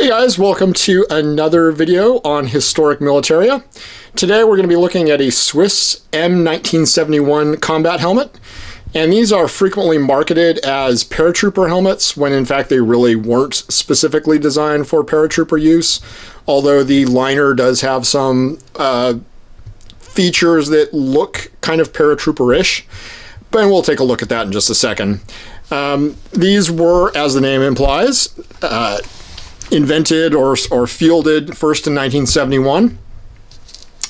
Hey guys, welcome to another video on historic militaria. Today we're going to be looking at a Swiss M1971 combat helmet, and these are frequently marketed as paratrooper helmets when in fact they really weren't specifically designed for paratrooper use, although the liner does have some features that look kind of paratrooper-ish, but we'll take a look at that in just a second. These were, as the name implies, invented or fielded first in 1971,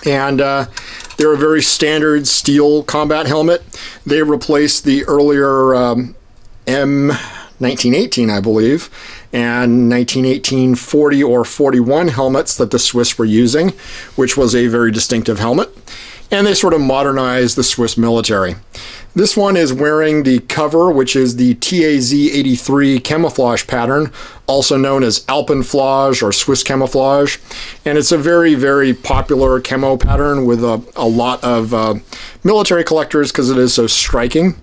and they're a very standard steel combat helmet. They replaced the earlier M1918, I believe, and 1918 40 or 41 helmets that the Swiss were using, which was a very distinctive helmet, and they sort of modernized the Swiss military. This one is wearing the cover, which is the TAZ-83 camouflage pattern, also known as Alpenflage or Swiss camouflage. And it's a very, very popular camo pattern with a lot of military collectors because it is so striking.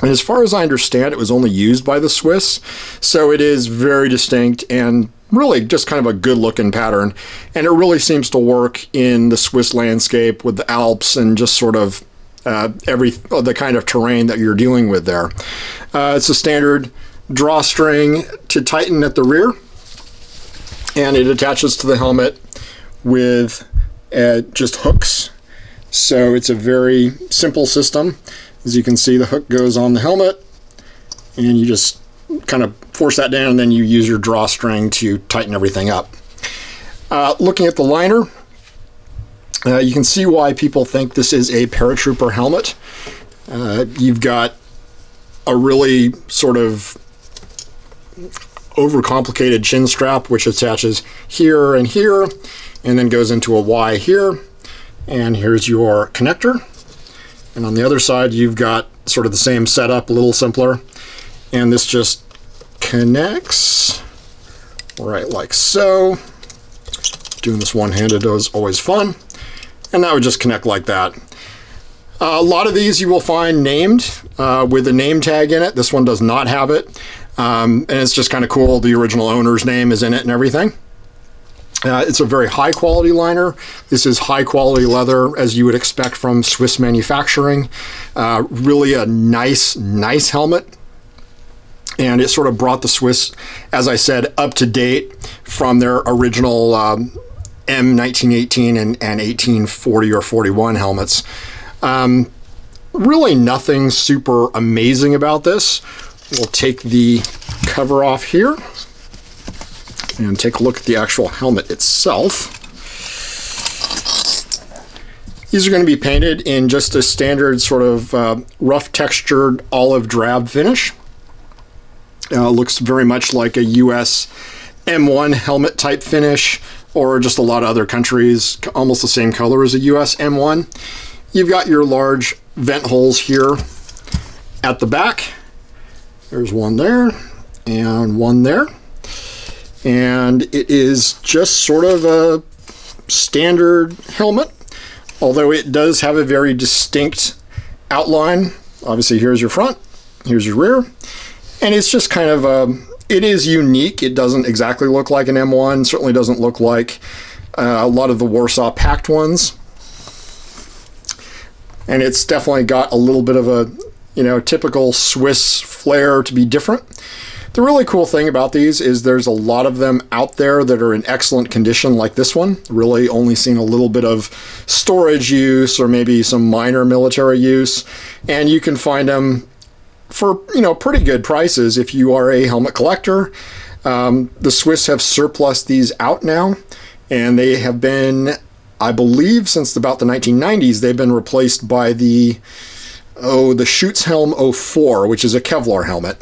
And as far as I understand, it was only used by the Swiss, so it is very distinct and really just kind of a good looking pattern. And it really seems to work in the Swiss landscape with the Alps and just sort of the kind of terrain that you're dealing with there. It's a standard drawstring to tighten at the rear, and it attaches to the helmet with just hooks. So it's a very simple system. As you can see, the hook goes on the helmet, and you just kind of force that down, and then you use your drawstring to tighten everything up. Looking at the liner, you can see why people think this is a paratrooper helmet. You've got a really sort of overcomplicated chin strap, which attaches here and here, and then goes into a Y here. And here's your connector. And on the other side, you've got sort of the same setup, a little simpler. And this just connects right like so. Doing this one-handed is always fun. And that would just connect like that. A lot of these you will find named with a name tag in it. This one does not have it. And it's just kind of cool. The original owner's name is in it and everything. It's a very high quality liner. This is high quality leather, as you would expect from Swiss manufacturing. Really a nice helmet. And it sort of brought the Swiss, as I said, up to date from their original M1918 and 1840 or 41 helmets. Really nothing super amazing about this. We'll take the cover off here and take a look at the actual helmet itself. These are going to be painted in just a standard sort of rough textured olive drab finish. Looks very much like a US M1 helmet type finish, or just a lot of other countries, almost the same color as a US M1. You've got your large vent holes here at the back. There's one there and one there. And it is just sort of a standard helmet, although it does have a very distinct outline. Obviously, here's your front, here's your rear, and it's just kind of it is unique. It doesn't exactly look like an M1, certainly doesn't look like a lot of the Warsaw Pact ones. And it's definitely got a little bit of a, typical Swiss flair to be different. The really cool thing about these is there's a lot of them out there that are in excellent condition, like this one. Really only seen a little bit of storage use or maybe some minor military use. And you can find them for pretty good prices if you are a helmet collector. The Swiss have surplus these out now, and they have been, I believe, since about the 1990s, they've been replaced by the Schutzhelm 04, which is a Kevlar helmet.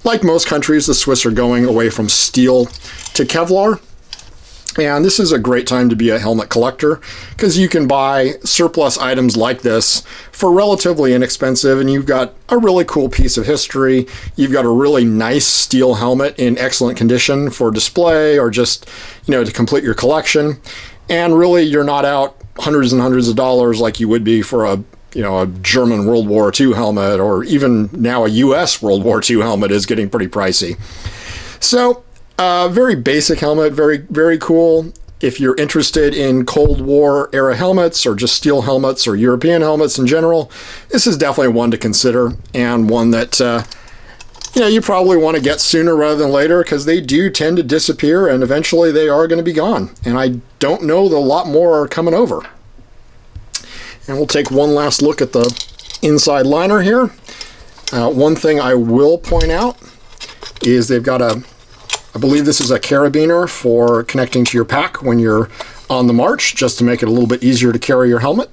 Like most countries, the Swiss are going away from steel to Kevlar. And this is a great time to be a helmet collector because you can buy surplus items like this for relatively inexpensive, and you've got a really cool piece of history. You've got a really nice steel helmet in excellent condition for display or just, to complete your collection. And really, you're not out hundreds and hundreds of dollars like you would be for a German World War II helmet, or even now a US World War II helmet is getting pretty pricey. So Very basic helmet, very cool. If you're interested in Cold War era helmets or just steel helmets or European helmets in general, this is definitely one to consider, and one that you probably want to get sooner rather than later, because they do tend to disappear and eventually they are going to be gone. And I don't know that a lot more are coming over. And we'll take one last look at the inside liner here. One thing I will point out is they've got I believe this is a carabiner for connecting to your pack when you're on the march, just to make it a little bit easier to carry your helmet.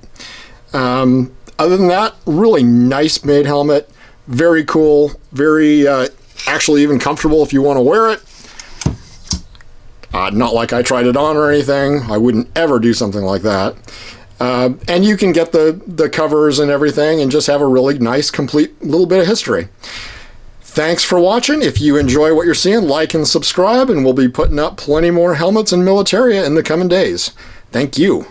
Other than that, really nice made helmet. Very cool, very actually even comfortable if you want to wear it. Not like I tried it on or anything. I wouldn't ever do something like that. And you can get the covers and everything and just have a really nice, complete little bit of history. Thanks for watching. If you enjoy what you're seeing, like and subscribe, and we'll be putting up plenty more helmets and militaria in the coming days. Thank you.